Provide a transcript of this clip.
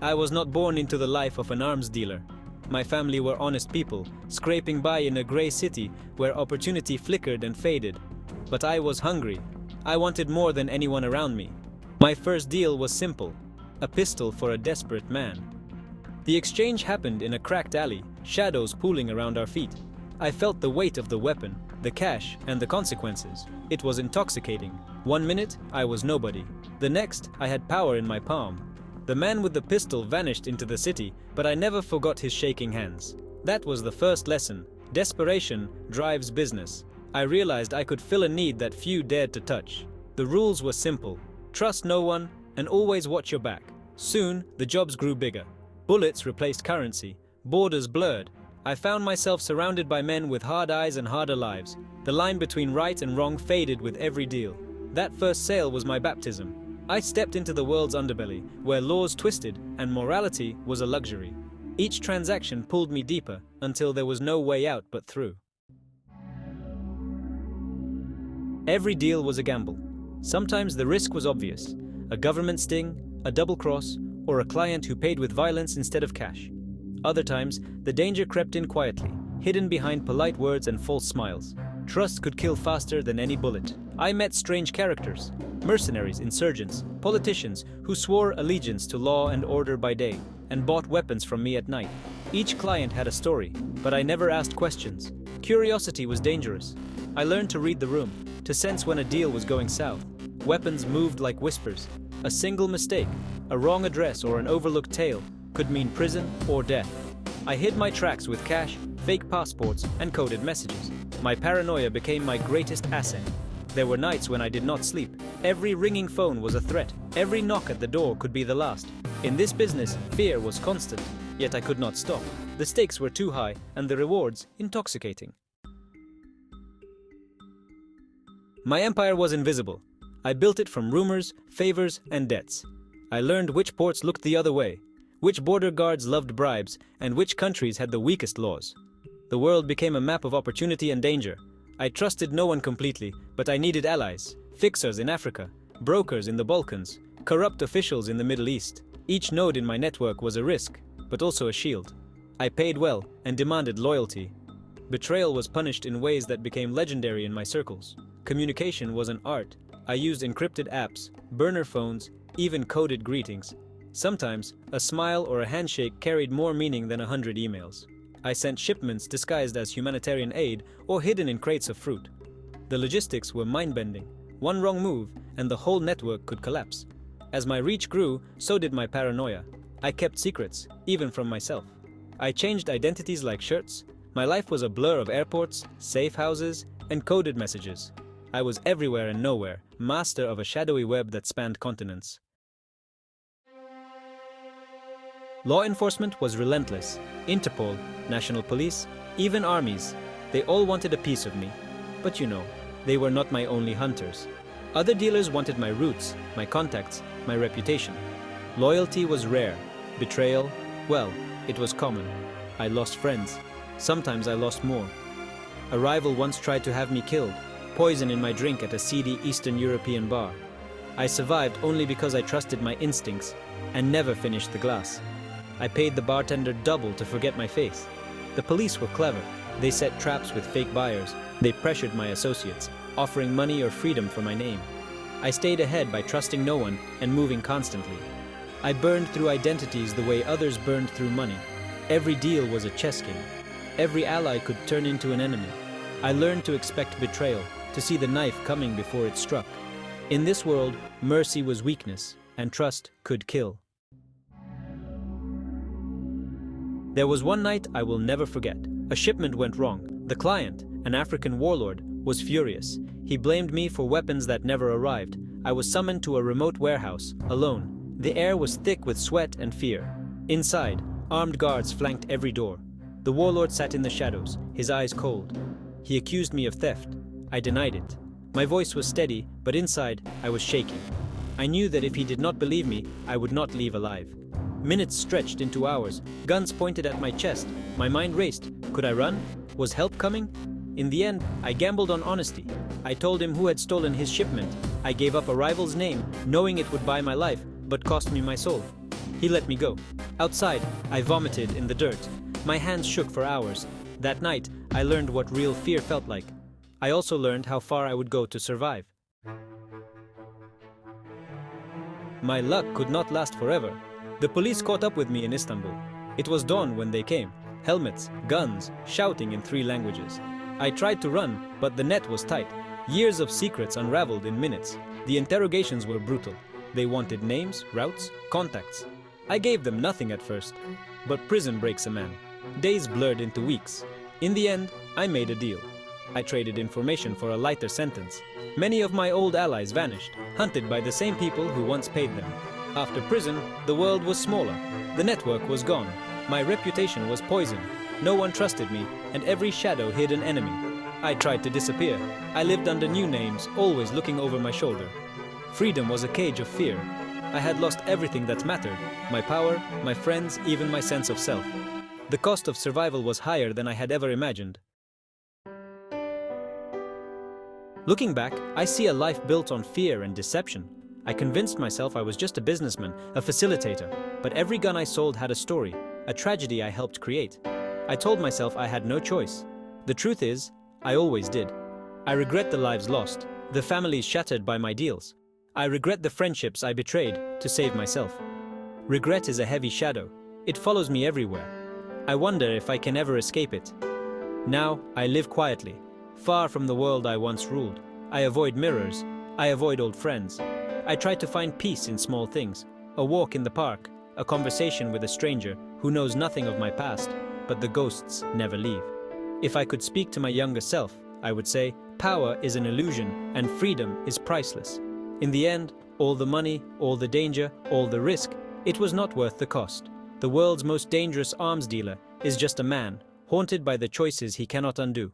I was not born into the life of an arms dealer. My family were honest people, scraping by in a grey city where opportunity flickered and faded. But I was hungry. I wanted more than anyone around me. My first deal was simple: a pistol for a desperate man. The exchange happened in a cracked alley, shadows pooling around our feet. I felt the weight of the weapon, the cash, and the consequences. It was intoxicating. 1 minute, I was nobody. The next, I had power in my palm. The man with the pistol vanished into the city, but I never forgot his shaking hands. That was the first lesson. Desperation drives business. I realized I could fill a need that few dared to touch. The rules were simple: trust no one and always watch your back. Soon, the jobs grew bigger. Bullets replaced currency. Borders blurred. I found myself surrounded by men with hard eyes and harder lives. The line between right and wrong faded with every deal. That first sale was my baptism. I stepped into the world's underbelly, where laws twisted and morality was a luxury. Each transaction pulled me deeper until there was no way out but through. Every deal was a gamble. Sometimes the risk was obvious: a government sting, a double cross, or a client who paid with violence instead of cash. Other times, the danger crept in quietly, hidden behind polite words and false smiles. Trust could kill faster than any bullet. I met strange characters: mercenaries, insurgents, politicians who swore allegiance to law and order by day and bought weapons from me at night. Each client had a story, but I never asked questions. Curiosity was dangerous. I learned to read the room, to sense when a deal was going south. Weapons moved like whispers. A single mistake, a wrong address, or an overlooked tale could mean prison or death. I hid my tracks with cash, fake passports, and coded messages. My paranoia became my greatest asset. There were nights when I did not sleep. Every ringing phone was a threat. Every knock at the door could be the last. In this business, fear was constant, yet I could not stop. The stakes were too high, and the rewards intoxicating. My empire was invisible. I built it from rumors, favors, and debts. I learned which ports looked the other way, which border guards loved bribes, and which countries had the weakest laws. The world became a map of opportunity and danger. I trusted no one completely, but I needed allies: fixers in Africa, brokers in the Balkans, corrupt officials in the Middle East. Each node in my network was a risk, but also a shield. I paid well and demanded loyalty. Betrayal was punished in ways that became legendary in my circles. Communication was an art. I used encrypted apps, burner phones, even coded greetings. Sometimes, a smile or a handshake carried more meaning than 100 emails. I sent shipments disguised as humanitarian aid or hidden in crates of fruit. The logistics were mind-bending. One wrong move, and the whole network could collapse. As my reach grew, so did my paranoia. I kept secrets, even from myself. I changed identities like shirts. My life was a blur of airports, safe houses, and coded messages. I was everywhere and nowhere, master of a shadowy web that spanned continents. Law enforcement was relentless. Interpol, national police, even armies. They all wanted a piece of me. But you know, they were not my only hunters. Other dealers wanted my roots, my contacts, my reputation. Loyalty was rare. Betrayal, well, it was common. I lost friends. Sometimes I lost more. A rival once tried to have me killed. Poison in my drink at a seedy Eastern European bar. I survived only because I trusted my instincts and never finished the glass. I paid the bartender double to forget my face. The police were clever. They set traps with fake buyers. They pressured my associates, offering money or freedom for my name. I stayed ahead by trusting no one and moving constantly. I burned through identities the way others burned through money. Every deal was a chess game. Every ally could turn into an enemy. I learned to expect betrayal, to see the knife coming before it struck. In this world, mercy was weakness, and trust could kill. There was one night I will never forget. A shipment went wrong. The client, an African warlord, was furious. He blamed me for weapons that never arrived. I was summoned to a remote warehouse, alone. The air was thick with sweat and fear. Inside, armed guards flanked every door. The warlord sat in the shadows, his eyes cold. He accused me of theft. I denied it. My voice was steady, but inside, I was shaking. I knew that if he did not believe me, I would not leave alive. Minutes stretched into hours, guns pointed at my chest. My mind raced. Could I run? Was help coming? In the end, I gambled on honesty. I told him who had stolen his shipment. I gave up a rival's name, knowing it would buy my life, but cost me my soul. He let me go. Outside, I vomited in the dirt. My hands shook for hours. That night, I learned what real fear felt like. I also learned how far I would go to survive. My luck could not last forever. The police caught up with me in Istanbul. It was dawn when they came. Helmets, guns, shouting in 3 languages. I tried to run, but the net was tight. Years of secrets unraveled in minutes. The interrogations were brutal. They wanted names, routes, contacts. I gave them nothing at first. But prison breaks a man. Days blurred into weeks. In the end, I made a deal. I traded information for a lighter sentence. Many of my old allies vanished, hunted by the same people who once paid them. After prison, the world was smaller. The network was gone. My reputation was poisoned. No one trusted me, and every shadow hid an enemy. I tried to disappear. I lived under new names, always looking over my shoulder. Freedom was a cage of fear. I had lost everything that mattered: my power, my friends, even my sense of self. The cost of survival was higher than I had ever imagined. Looking back, I see a life built on fear and deception. I convinced myself I was just a businessman, a facilitator, but every gun I sold had a story, a tragedy I helped create. I told myself I had no choice. The truth is, I always did. I regret the lives lost, the families shattered by my deals. I regret the friendships I betrayed to save myself. Regret is a heavy shadow. It follows me everywhere. I wonder if I can ever escape it. Now, I live quietly, far from the world I once ruled. I avoid mirrors. I avoid old friends. I try to find peace in small things. A walk in the park, a conversation with a stranger who knows nothing of my past, but the ghosts never leave. If I could speak to my younger self, I would say, power is an illusion and freedom is priceless. In the end, all the money, all the danger, all the risk, it was not worth the cost. The world's most dangerous arms dealer is just a man, haunted by the choices he cannot undo.